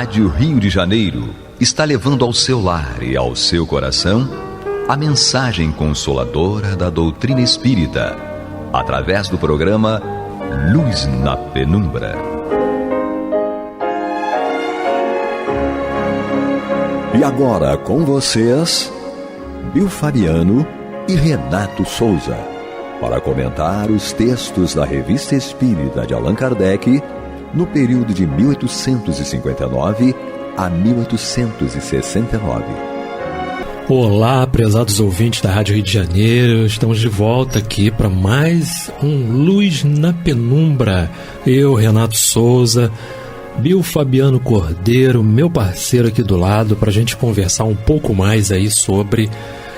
Rádio Rio de Janeiro está levando ao seu lar e ao seu coração a mensagem consoladora da doutrina espírita, através do programa Luz na Penumbra. E agora com vocês, Bill Fabiano e Renato Souza, para comentar os textos da Revista Espírita de Allan Kardec no período de 1859 a 1869. Olá, prezados ouvintes da Rádio Rio de Janeiro, estamos de volta aqui para mais um Luz na Penumbra. Eu, Renato Souza, Bill Fabiano Cordeiro, meu parceiro aqui do lado, para a gente conversar um pouco mais aí sobre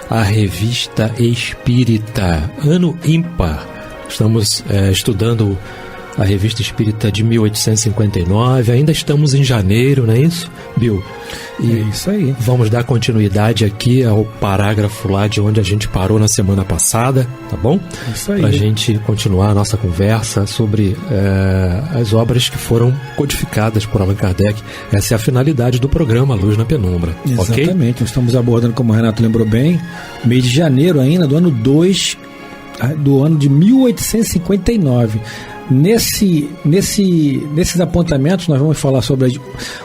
a Revista Espírita, ano ímpar. Estamos estudando a Revista Espírita de 1859, ainda estamos em janeiro, não é isso, Bill? E é isso aí. Vamos dar continuidade aqui ao parágrafo lá de onde a gente parou na semana passada, tá bom? É isso aí. Para a gente continuar a nossa conversa sobre as obras que foram codificadas por Allan Kardec. Essa é a finalidade do programa Luz na Penumbra. Exatamente, okay? Nós estamos abordando, como o Renato lembrou bem, mês de janeiro ainda, do ano 2, do ano de 1859. Nesses apontamentos nós vamos falar sobre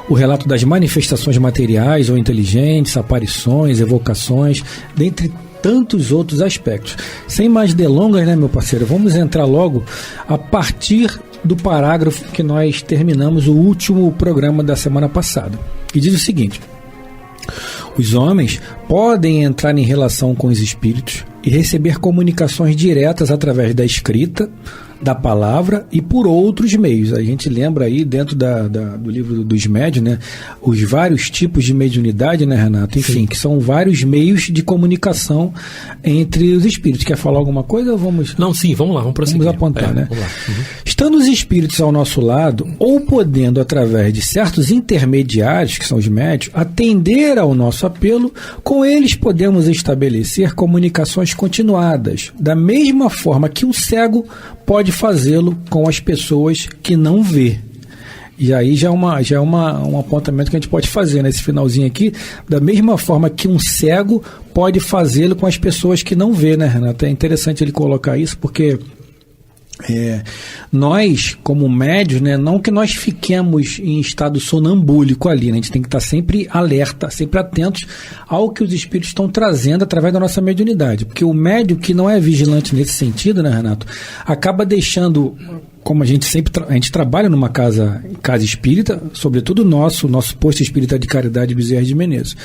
o relato das manifestações materiais ou inteligentes, aparições, evocações, dentre tantos outros aspectos. Sem mais delongas, né, meu parceiro? Vamos entrar logo a partir do parágrafo que nós terminamos o último programa da semana passada. E diz o seguinte: os homens podem entrar em relação com os espíritos e receber comunicações diretas através da escrita, da palavra e por outros meios. A gente lembra aí dentro do livro dos médiuns, né, os vários tipos de mediunidade, né, Renato? Enfim, sim, que são vários meios de comunicação entre os espíritos. Quer falar alguma coisa ou vamos... Não, sim, vamos lá, vamos prosseguir. Vamos apontar, né? Vamos lá. Uhum. Estando os espíritos ao nosso lado, ou podendo, através de certos intermediários, que são os médiuns, atender ao nosso apelo, com eles podemos estabelecer comunicações continuadas, da mesma forma que um cego pode fazê-lo com as pessoas que não vê. E aí já é um apontamento que a gente pode fazer nesse finalzinho aqui, da mesma forma que um cego pode fazê-lo com as pessoas que não vê, né, Renato? É interessante ele colocar isso, porque nós, como médios, né, não que nós fiquemos em estado sonambúlico ali, né, a gente tem que estar sempre alerta, sempre atentos ao que os espíritos estão trazendo através da nossa mediunidade, porque o médium que não é vigilante nesse sentido, né, Renato, acaba deixando, como a gente trabalha numa casa espírita, sobretudo o nosso posto espírita de caridade Bezerra de Menezes.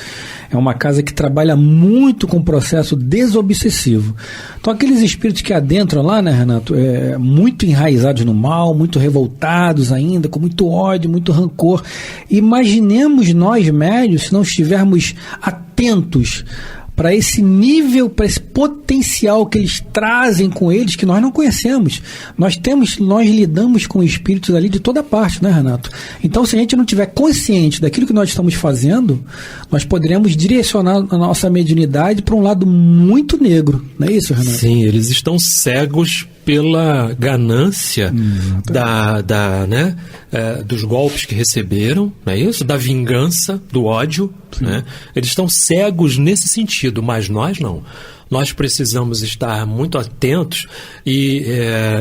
É uma casa que trabalha muito com o processo desobsessivo. Então, aqueles espíritos que adentram lá, né, Renato, muito enraizados no mal, muito revoltados ainda, com muito ódio, muito rancor. Imaginemos nós, médios, se não estivermos atentos para esse nível, para esse potencial que eles trazem com eles, que nós não conhecemos. Nós lidamos com espíritos ali de toda parte, né, Renato? Então, se a gente não tiver consciente daquilo que nós estamos fazendo, nós poderemos direcionar a nossa mediunidade para um lado muito negro. Não é isso, Renato? Sim, eles estão cegos pela ganância dos golpes que receberam, não é isso? Da vingança, do ódio, né? Eles estão cegos nesse sentido, mas nós não. Nós precisamos estar muito atentos e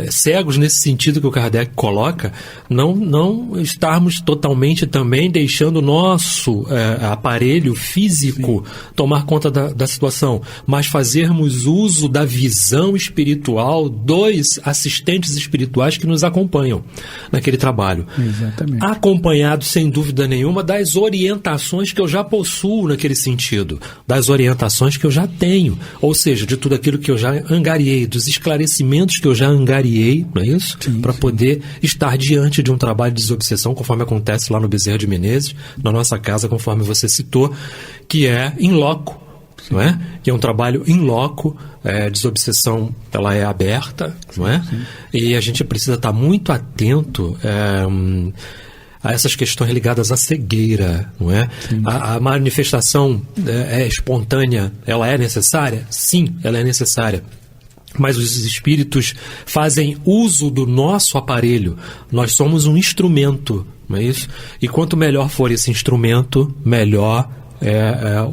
cegos nesse sentido que o Kardec coloca, não estarmos totalmente também deixando o nosso aparelho físico tomar conta da situação, mas fazermos uso da visão espiritual dos assistentes espirituais que nos acompanham naquele trabalho. Exatamente. Acompanhado, sem dúvida nenhuma, das orientações que eu já possuo naquele sentido, das orientações que eu já tenho, ou seja, de tudo aquilo que eu já angariei, dos esclarecimentos que eu já angariei, não é isso? Para poder estar diante de um trabalho de desobsessão, conforme acontece lá no Bezerra de Menezes, na nossa casa, conforme você citou, que é in loco, não é? Que é um trabalho in loco, desobsessão, ela é aberta, não é? Sim. E a gente precisa estar muito atento a essas questões ligadas à cegueira, não é? A manifestação espontânea, ela é necessária? Sim, ela é necessária. mas os espíritos fazem uso do nosso aparelho. Nós somos um instrumento, não é isso? E quanto melhor for esse instrumento, melhor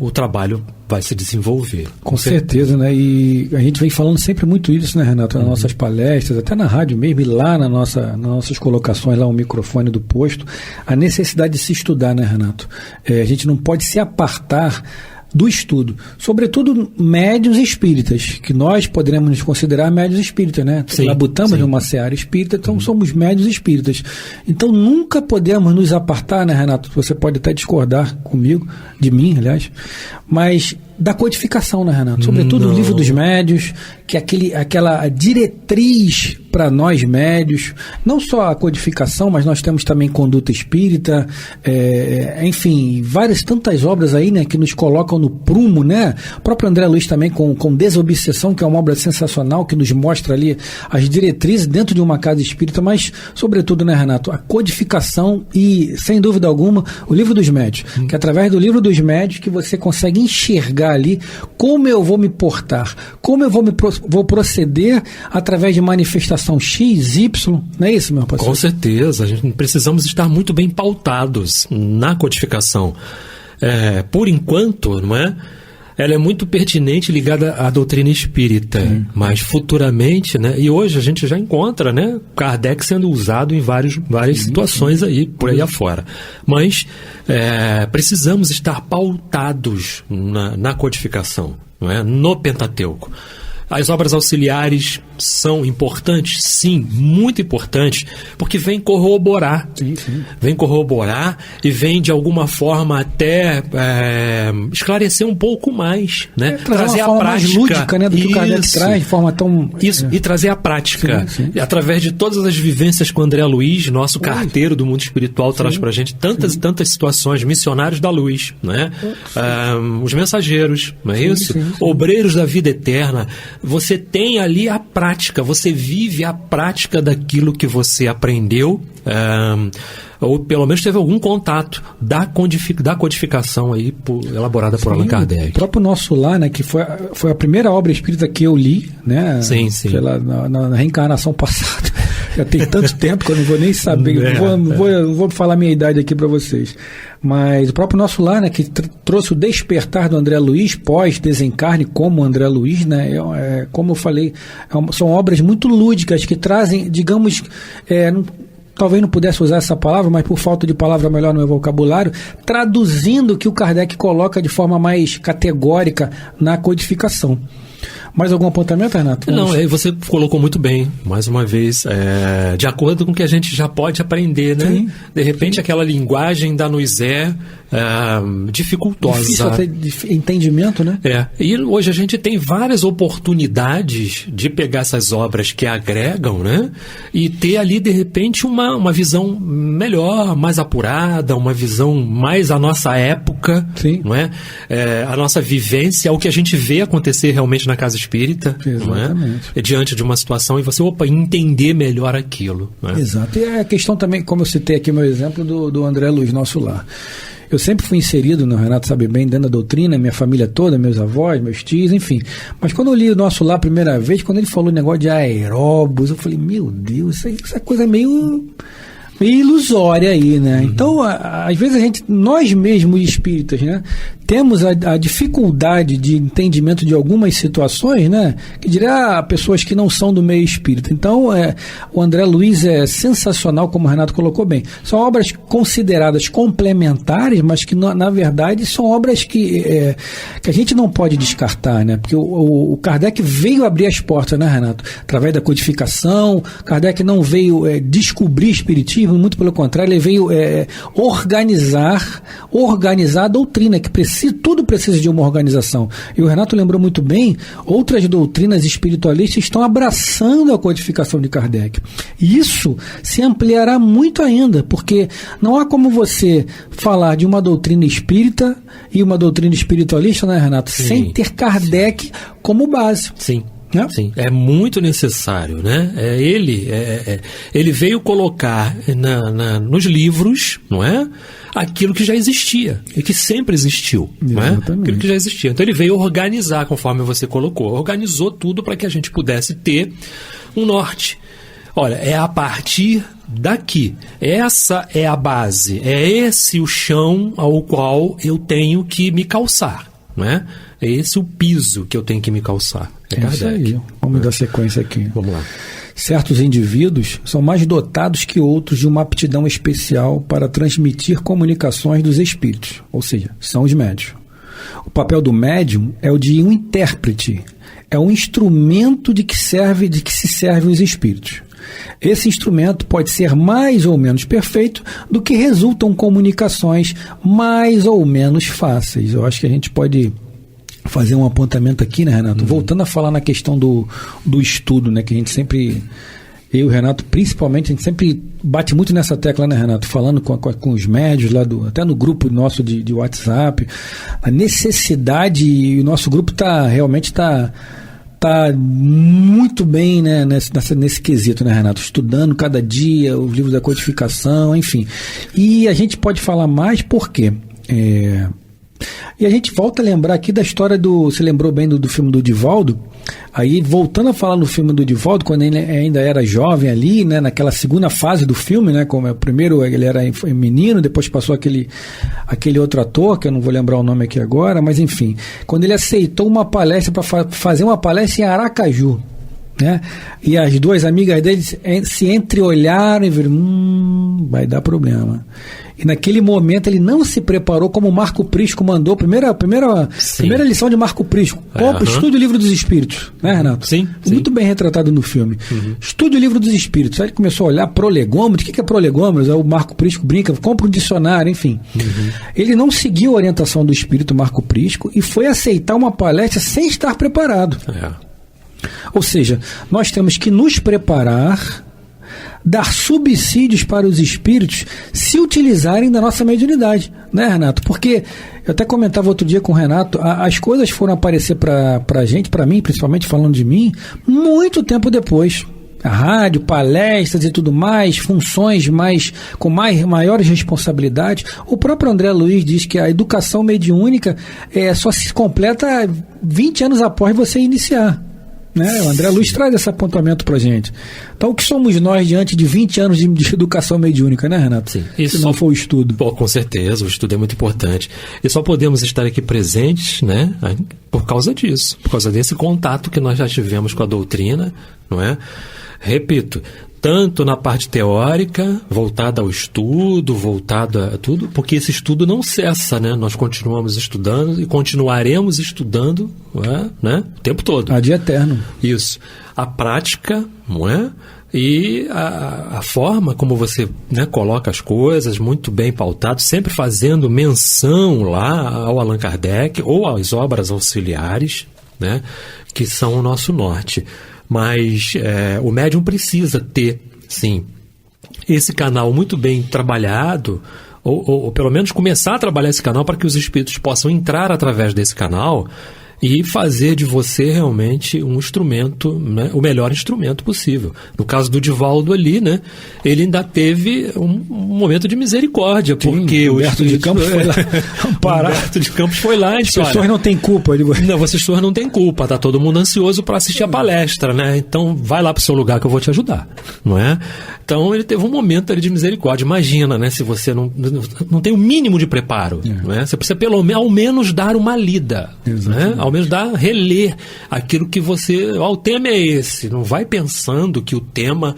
o trabalho vai se desenvolver. Com certeza, né? E a gente vem falando sempre muito isso, né, Renato? Nas nossas palestras, até na rádio mesmo, e lá nas nossas colocações, lá o microfone do posto, a necessidade de se estudar, né, Renato? A gente não pode se apartar do estudo, sobretudo médiuns espíritas, que nós poderemos nos considerar médiuns espíritas, né? Labutamos numa seara espírita, então somos médiuns espíritas. Então nunca podemos nos apartar, né, Renato? Você pode até discordar comigo, de mim, aliás, mas da codificação, né, Renato? Sobretudo o livro dos médiuns, que é aquela diretriz para nós médiuns, não só a codificação, mas nós temos também conduta espírita, enfim, tantas obras aí, né, que nos colocam no prumo, né? O próprio André Luiz também com Desobsessão, que é uma obra sensacional, que nos mostra ali as diretrizes dentro de uma casa espírita, mas sobretudo, né, Renato, a codificação e, sem dúvida alguma, o livro dos médiuns, que é através do livro dos médiuns que você consegue enxergar ali como eu vou me portar, como eu vou proceder através de manifestação X, Y, não é isso, meu parceiro? Com certeza, precisamos estar muito bem pautados na codificação. Por enquanto, não é? Ela é muito pertinente, ligada à doutrina espírita, mas futuramente, né? E hoje a gente já encontra, né, Kardec sendo usado em várias situações aí, por aí afora. Mas precisamos estar pautados na codificação, não é? No Pentateuco. As obras auxiliares são importantes? Sim, muito importantes, porque vem corroborar. Vem corroborar e vem, de alguma forma, até esclarecer um pouco mais, né? Trazer a prática mais lúdica, né, do que o Kardec traz, de forma tão... Isso, e trazer a prática. E através de todas as vivências que o André Luiz, nosso carteiro do mundo espiritual, traz pra gente tantas e tantas situações, missionários da luz, né? Os mensageiros, não é isso? Obreiros da vida eterna. Você tem ali a prática, você vive a prática daquilo que você aprendeu, ou pelo menos teve algum contato da codificação aí elaborada por Allan Kardec. O próprio Nosso Lar, né, que foi a primeira obra espírita que eu li, né? Sei lá, na reencarnação passada. Já tem tanto tempo que eu não vou nem saber, não vou falar minha idade aqui para vocês. Mas o próprio Nosso Lar, né, que trouxe o despertar do André Luiz, pós-desencarne como André Luiz, né, como eu falei, são obras muito lúdicas que trazem, digamos, talvez não pudesse usar essa palavra, mas por falta de palavra melhor no meu vocabulário, traduzindo o que o Kardec coloca de forma mais categórica na codificação. Mais algum apontamento, Renato? Não, você colocou muito bem, mais uma vez, de acordo com o que a gente já pode aprender, né? Sim. De repente, aquela linguagem da nos dificultosa. Difícil até de entendimento, né? E hoje a gente tem várias oportunidades de pegar essas obras que agregam, né? E ter ali, de repente, uma visão melhor, mais apurada, uma visão mais à nossa época, não é? A nossa vivência, o que a gente vê acontecer realmente na casa espírita, não é? Diante de uma situação, e você entender melhor aquilo. Né? Exato. E a questão também, como eu citei aqui meu exemplo do André Luiz, Nosso Lar. Eu sempre fui inserido, no Renato sabe bem, dentro da doutrina, minha família toda, meus avós, meus tios, enfim. Mas quando eu li o Nosso Lar a primeira vez, quando ele falou o negócio de aeróbus, eu falei, meu Deus, isso é coisa meio ilusória aí, né? Então, às vezes nós mesmos espíritas, né, temos a dificuldade de entendimento de algumas situações, né, que diria pessoas que não são do meio espírita. Então, o André Luiz é sensacional, como o Renato colocou bem. São obras consideradas complementares, mas que, na verdade, são obras que a gente não pode descartar, né? Porque o Kardec veio abrir as portas, né, Renato? Através da codificação, Kardec não veio descobrir espiritismo, muito pelo contrário, ele veio organizar a doutrina, que tudo precisa de uma organização. E o Renato lembrou muito bem, outras doutrinas espiritualistas estão abraçando a codificação de Kardec. E isso se ampliará muito ainda, porque não há como você falar de uma doutrina espírita e uma doutrina espiritualista, né, Renato, sem ter Kardec como base. Sim. Sim, é muito necessário, né? Ele veio colocar nos livros, não é? Aquilo que já existia e que sempre existiu, não é? Aquilo que já existia. Então ele veio organizar, conforme você colocou, organizou tudo para que a gente pudesse ter um norte. Olha, é a partir daqui, essa é a base, é esse o chão ao qual eu tenho que me calçar, não é? É esse o piso que eu tenho que me calçar. É isso aí. Vamos dar sequência aqui. Vamos lá. Certos indivíduos são mais dotados que outros de uma aptidão especial para transmitir comunicações dos espíritos, ou seja, são os médiuns. O papel do médium é o de um intérprete, é um instrumento de que se servem os espíritos. Esse instrumento pode ser mais ou menos perfeito do que resultam comunicações mais ou menos fáceis. Eu acho que a gente pode fazer um apontamento aqui, né, Renato? Voltando a falar na questão do estudo, né, que a gente sempre, eu e o Renato principalmente, a gente sempre bate muito nessa tecla, né, Renato? Falando com os médios lá, até no grupo nosso de WhatsApp, a necessidade, e o nosso grupo realmente está muito bem, né, nesse quesito, né, Renato? Estudando cada dia os livros da codificação, enfim. E a gente pode falar mais porque... E a gente volta a lembrar aqui da história você lembrou bem do filme do Divaldo, aí voltando a falar no filme do Divaldo, quando ele ainda era jovem ali, né, naquela segunda fase do filme, né, como primeiro ele era menino, depois passou aquele outro ator, que eu não vou lembrar o nome aqui agora, mas enfim, quando ele aceitou uma palestra para fazer uma palestra em Aracaju, né, e as duas amigas dele se entreolharam e viram, vai dar problema. E naquele momento ele não se preparou como Marco Prisco mandou. Primeira lição de Marco Prisco. Estude o Livro dos Espíritos, né, Renato? Sim. Muito bem retratado no filme. Estude o Livro dos Espíritos. Aí ele começou a olhar prolegômetros. O que é prolegômetros? Aí o Marco Prisco brinca, compra um dicionário, enfim. Ele não seguiu a orientação do espírito Marco Prisco e foi aceitar uma palestra sem estar preparado. Ou seja, nós temos que nos preparar, dar subsídios para os espíritos se utilizarem da nossa mediunidade, né, Renato? Porque eu até comentava outro dia com o Renato, as coisas foram aparecer para a gente, para mim, principalmente falando de mim, muito tempo depois. A rádio, palestras e tudo mais, funções com maiores responsabilidades. O próprio André Luiz diz que a educação mediúnica só se completa 20 anos após você iniciar. Né? O André Luiz traz esse apontamento pra gente. Então, o que somos nós diante de 20 anos de educação mediúnica, né, Renato? Sim. Se não for o estudo. Com certeza, o estudo é muito importante. E só podemos estar aqui presentes, né, por causa disso, por causa desse contato que nós já tivemos com a doutrina, não é? Repito, tanto na parte teórica, voltada ao estudo, voltada a tudo, porque esse estudo não cessa, né? Nós continuamos estudando e continuaremos estudando, né? O tempo todo. Ad eterno. Isso. A prática, não é? E a forma como você, né, coloca as coisas, muito bem pautado, sempre fazendo menção lá ao Allan Kardec ou às obras auxiliares, né, que são o nosso norte. Mas o médium precisa ter, sim, esse canal muito bem trabalhado, ou pelo menos começar a trabalhar esse canal para que os espíritos possam entrar através desse canal e fazer de você realmente um instrumento, né, o melhor instrumento possível. No caso do Divaldo ali, né, ele ainda teve um momento de misericórdia, porque o Humberto de Campos foi lá amparar. Humberto de Campos foi lá. As pessoas não têm culpa. Não, vocês pessoas não têm culpa, tá todo mundo ansioso para assistir a palestra, né? Então vai lá para o seu lugar que eu vou te ajudar, não é? Então ele teve um momento ali de misericórdia. Imagina, né, se você não tem o mínimo de preparo, não é? Você precisa ao menos dar uma lida, né? Ao menos reler aquilo que você... o tema é esse. Não vai pensando que o tema...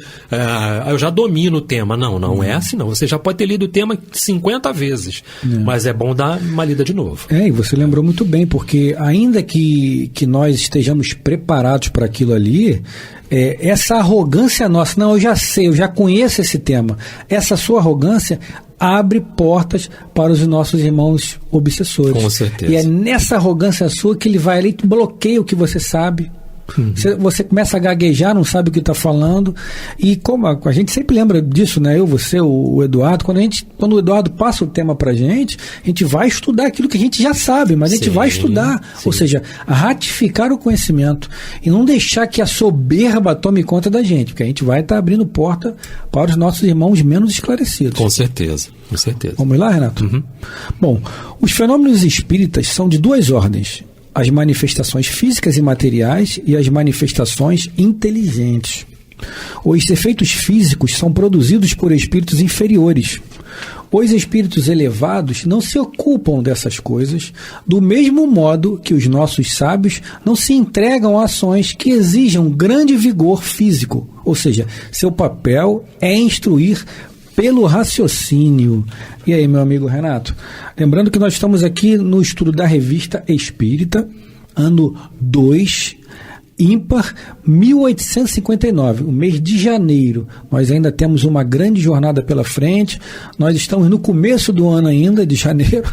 eu já domino o tema. Não é assim, não. Você já pode ter lido o tema 50 vezes, mas é bom dar uma lida de novo. E você lembrou muito bem, porque ainda que nós estejamos preparados para aquilo ali, essa arrogância nossa, não, eu já sei, eu já conheço esse tema, essa sua arrogância abre portas para os nossos irmãos obsessores. Com certeza. E é nessa arrogância sua que ele vai ali e bloqueia o que você sabe, Você começa a gaguejar, não sabe o que está falando. E como a gente sempre lembra disso, né? Eu, você, o Eduardo, quando o Eduardo passa o tema para a gente vai estudar aquilo que a gente já sabe, mas a gente vai estudar. Sim. Ou seja, ratificar o conhecimento e não deixar que a soberba tome conta da gente, porque a gente vai estar abrindo porta para os nossos irmãos menos esclarecidos. Com certeza, com certeza. Vamos lá, Renato? Uhum. Bom, os fenômenos espíritas são de duas ordens: as manifestações físicas e materiais e as manifestações inteligentes. Os efeitos físicos são produzidos por espíritos inferiores. Os espíritos elevados não se ocupam dessas coisas, do mesmo modo que os nossos sábios não se entregam a ações que exijam grande vigor físico. Ou seja, seu papel é instruir pelo raciocínio. E aí, meu amigo Renato? Lembrando que nós estamos aqui no estudo da Revista Espírita, ano 2, ímpar 1859, o mês de janeiro. Nós ainda temos uma grande jornada pela frente. Nós estamos no começo do ano ainda, de janeiro,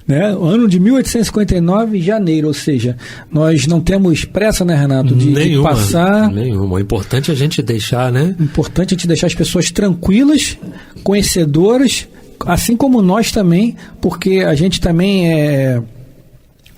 né? O ano de 1859, janeiro, ou seja, nós não temos pressa, né, Renato, de passar. Nenhuma. O importante é a gente deixar, né? Importante a gente deixar as pessoas tranquilas, conhecedoras, assim como nós também, porque a gente também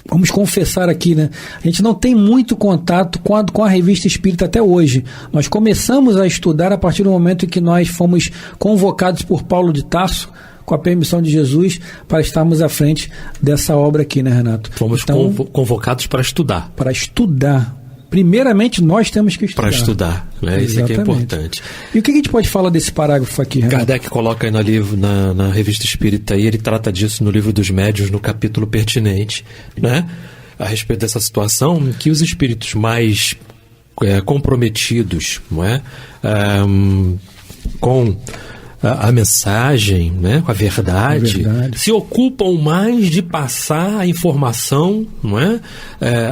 vamos confessar aqui, né? A gente não tem muito contato com a Revista Espírita até hoje. Nós começamos a estudar a partir do momento em que nós fomos convocados por Paulo de Tarso, com a permissão de Jesus, para estarmos à frente dessa obra aqui, né, Renato? Fomos convocados para estudar. Para estudar. Primeiramente, nós temos que estudar. Para estudar, né? Isso aqui é importante. E o que a gente pode falar desse parágrafo aqui, Renato? Kardec coloca aí na Revista Espírita, e ele trata disso no Livro dos Médiuns, no capítulo pertinente, né? A respeito dessa situação, em que os espíritos mais comprometidos, não é? Com a mensagem, né, com a verdade, se ocupam mais de passar a informação, não é?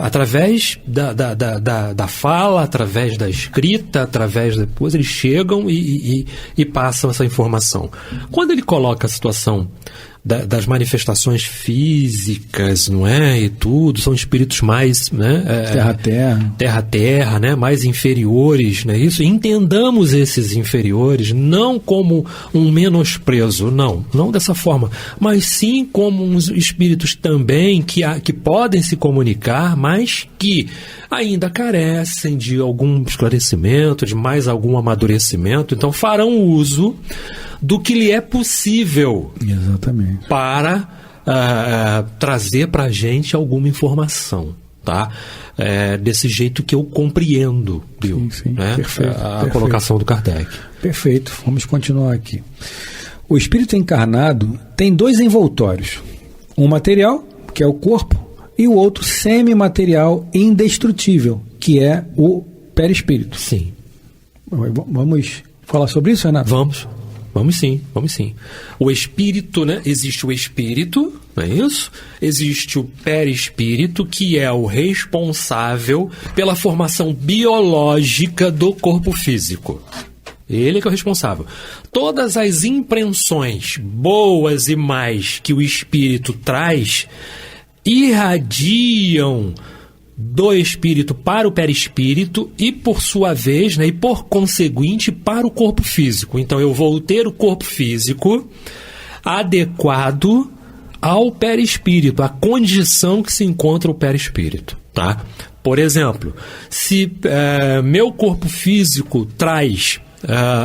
Através da fala, através da escrita, depois eles chegam e passam essa informação. Quando ele coloca a situação das manifestações físicas, não é? E tudo, são espíritos mais, né? Terra-terra, né? Mais inferiores, né? Isso, entendamos esses inferiores não como um menosprezo, não dessa forma, mas sim como uns espíritos também que podem se comunicar, mas que ainda carecem de algum esclarecimento, de mais algum amadurecimento, então farão uso do que lhe é possível. Exatamente. Para trazer para a gente alguma informação, tá? Desse jeito que eu compreendo, viu? Sim, né? Perfeito. Colocação do Kardec. Perfeito, vamos continuar aqui. O espírito encarnado tem dois envoltórios, um material, que é o corpo, e o outro semimaterial indestrutível, que é o perispírito. Sim. Vamos falar sobre isso, Renato? Vamos sim. O espírito, né? Existe o espírito, não é isso? Existe o perispírito, que é o responsável pela formação biológica do corpo físico. Ele é que é o responsável. Todas as impressões boas e más que o espírito traz irradiam do espírito para o perispírito e, por sua vez, né, e por conseguinte, para o corpo físico. Então, eu vou ter o corpo físico adequado ao perispírito, à condição que se encontra o perispírito, tá? Por exemplo, se meu corpo físico traz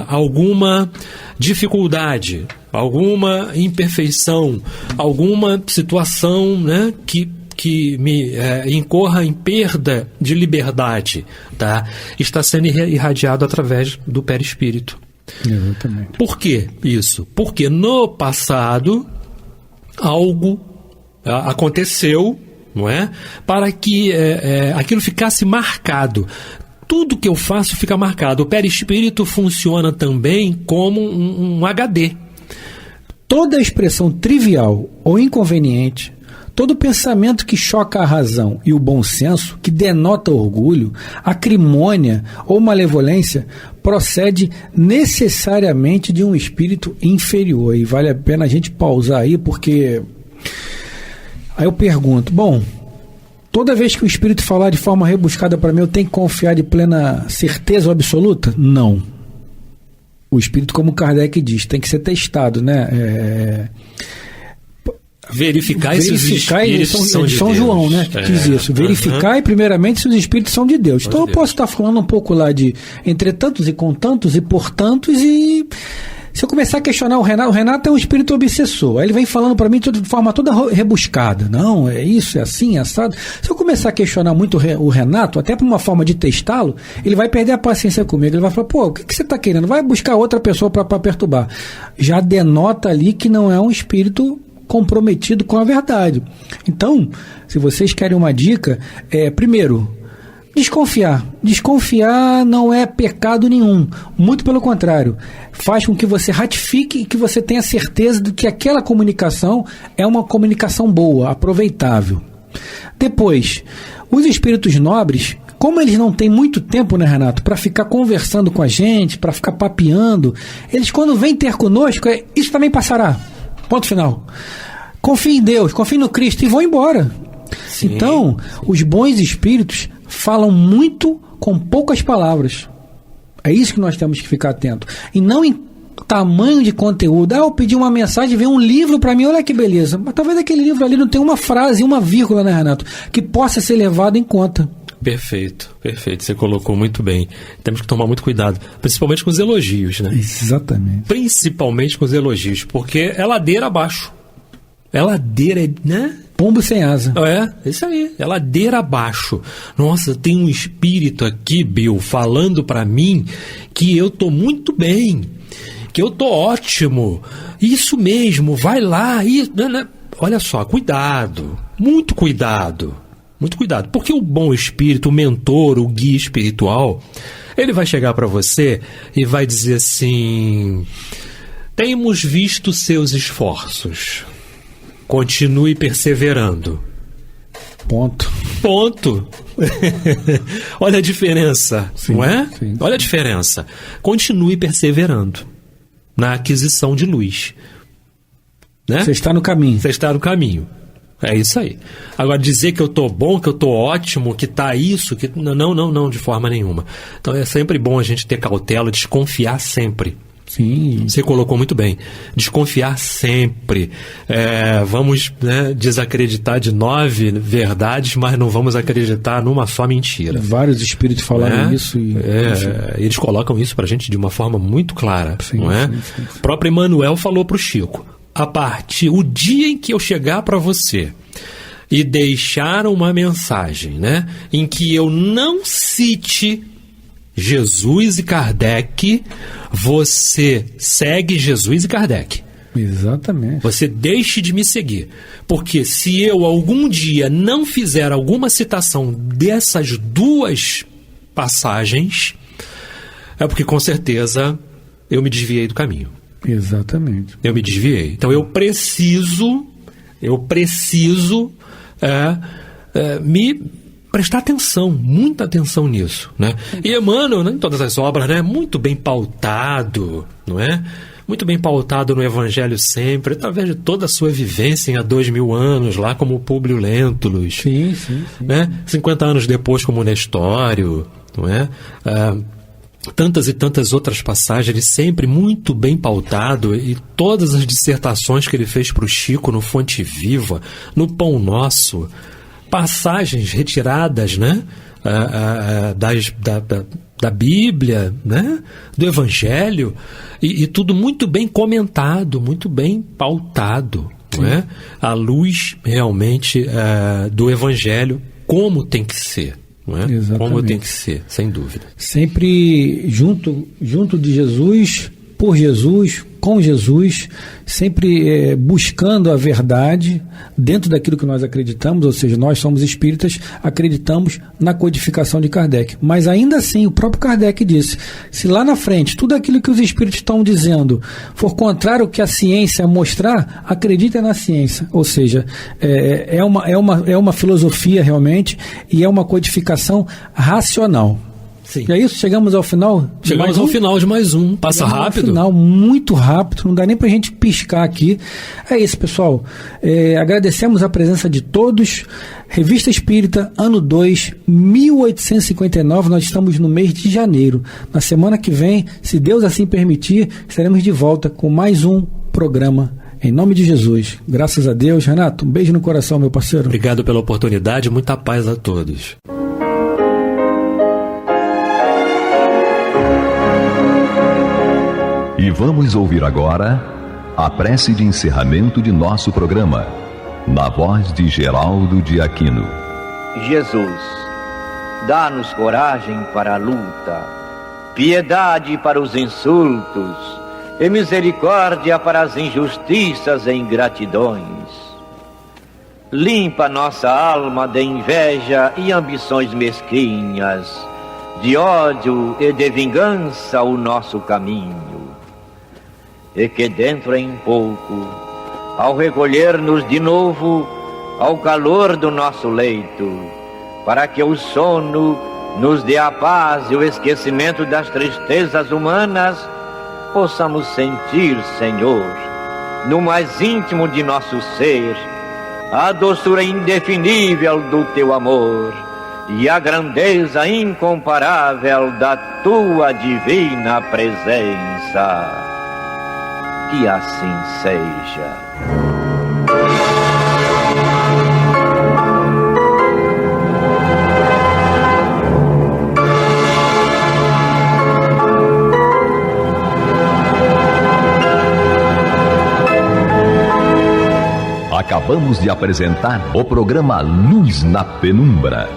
alguma dificuldade, alguma imperfeição, alguma situação, né, que me incorra em perda de liberdade, tá? Está sendo irradiado através do perispírito. Exatamente. Por que isso? Porque no passado algo aconteceu, não é? Para que aquilo ficasse marcado. Tudo que eu faço fica marcado. O perispírito funciona também como um HD. Toda expressão trivial ou inconveniente, todo pensamento que choca a razão e o bom senso, que denota orgulho, acrimônia ou malevolência, procede necessariamente de um espírito inferior. E vale a pena a gente pausar aí, porque aí eu pergunto, bom, Toda vez que o Espírito falar de forma rebuscada para mim, eu tenho que confiar de plena certeza absoluta? Não. O Espírito, como Kardec diz, tem que ser testado, né? Verificar se os espíritos são de São Deus. João, né? Que diz isso. Verificar primeiramente se os espíritos são de Deus. Então eu posso estar falando um pouco lá de entre tantos e com tantos e por tantos, e se eu começar a questionar o Renato é um espírito obsessor. Aí ele vem falando para mim de forma toda rebuscada. Não, é isso, é assim, é assado. Se eu começar a questionar muito o Renato, até por uma forma de testá-lo, ele vai perder a paciência comigo. Ele vai falar, pô, o que você está querendo? Vai buscar outra pessoa para perturbar. Já denota ali que não é um espírito comprometido com a verdade. Então, se vocês querem uma dica, primeiro, desconfiar. Desconfiar não é pecado nenhum. Muito pelo contrário. Faz com que você ratifique e que você tenha certeza de que aquela comunicação é uma comunicação boa, aproveitável. Depois, os espíritos nobres, como eles não têm muito tempo, né, Renato, para ficar conversando com a gente, para ficar papeando, eles quando vêm ter conosco, isso também passará. Ponto final. Confie em Deus, confie no Cristo e vão embora. Sim. Então, os bons espíritos falam muito com poucas palavras. É isso que nós temos que ficar atento. E não em tamanho de conteúdo. Eu pedi uma mensagem, veio um livro para mim, olha que beleza. Mas talvez aquele livro ali não tenha uma frase, uma vírgula, né, Renato? Que possa ser levado em conta. Perfeito, perfeito. Você colocou muito bem. Temos que tomar muito cuidado, principalmente com os elogios, né? Exatamente. Principalmente com os elogios, porque é ladeira abaixo. É ladeira, né? Pombo sem asa. Isso aí. É ladeira abaixo. Nossa, tem um espírito aqui, Bill, falando para mim que eu tô muito bem, que eu tô ótimo. Isso mesmo, vai lá. Olha só, cuidado. Muito cuidado. Muito cuidado, porque o bom espírito, o mentor, o guia espiritual, ele vai chegar para você e vai dizer assim: temos visto seus esforços, continue perseverando. Ponto. Olha a diferença, sim, não é? Sim. Olha a diferença. Continue perseverando na aquisição de luz. Né? Você está no caminho. Você está no caminho. É isso aí. Agora, dizer que eu estou bom, que eu estou ótimo, que está isso, que não, de forma nenhuma. Então é sempre bom a gente ter cautela, desconfiar sempre. Sim. Você colocou muito bem. Desconfiar sempre. Vamos, né, desacreditar de 9 verdades, mas não vamos acreditar numa só mentira. Vários espíritos falaram isso. Eles colocam isso para a gente de uma forma muito clara. Sim, não é? Sim. O próprio Emmanuel falou para o Chico: o dia em que eu chegar para você e deixar uma mensagem, né, em que eu não cite Jesus e Kardec, você segue Jesus e Kardec. Exatamente. Você deixe de me seguir. Porque se eu algum dia não fizer alguma citação dessas duas passagens, é porque com certeza eu me desviei do caminho. Exatamente. Eu me desviei. Então eu preciso me prestar atenção, muita atenção nisso, né? E Emmanuel, em todas as obras, né, muito bem pautado, não é? Muito bem pautado no Evangelho sempre, através de toda a sua vivência há 2000 anos, lá como Públio Lentulus. Sim. Né? 50 anos depois como Nestório, não é? Tantas e tantas outras passagens, ele sempre muito bem pautado, e todas as dissertações que ele fez para o Chico no Fonte Viva, no Pão Nosso, passagens retiradas, né, da Bíblia, né, do Evangelho, e tudo muito bem comentado, muito bem pautado, não é? À luz realmente do Evangelho, como tem que ser. Não é? Exatamente. Como tem que ser, sem dúvida. Sempre junto de Jesus, por Jesus, com Jesus, sempre buscando a verdade dentro daquilo que nós acreditamos, ou seja, nós somos espíritas, acreditamos na codificação de Kardec. Mas ainda assim, o próprio Kardec disse, se lá na frente tudo aquilo que os espíritos estão dizendo for contrário ao que a ciência mostrar, acredita na ciência. Ou seja, é uma filosofia realmente, e é uma codificação racional. Sim. É isso? Chegamos ao final? Chegamos ao final de mais um. Passa rápido. Final, muito rápido, não dá nem pra gente piscar aqui. É isso, pessoal. Agradecemos a presença de todos. Revista Espírita, ano 2, 1859, nós estamos no mês de janeiro. Na semana que vem, se Deus assim permitir, estaremos de volta com mais um programa. Em nome de Jesus. Graças a Deus. Renato, um beijo no coração, meu parceiro. Obrigado pela oportunidade, muita paz a todos. E vamos ouvir agora a prece de encerramento de nosso programa, na voz de Geraldo de Aquino. Jesus, dá-nos coragem para a luta, piedade para os insultos e misericórdia para as injustiças e ingratidões. Limpa nossa alma de inveja e ambições mesquinhas, de ódio e de vingança o nosso caminho. E que dentro em pouco, ao recolher-nos de novo ao calor do nosso leito, para que o sono nos dê a paz e o esquecimento das tristezas humanas, possamos sentir, Senhor, no mais íntimo de nosso ser, a doçura indefinível do Teu amor e a grandeza incomparável da Tua divina presença. Que assim seja. Acabamos de apresentar o programa Luz na Penumbra,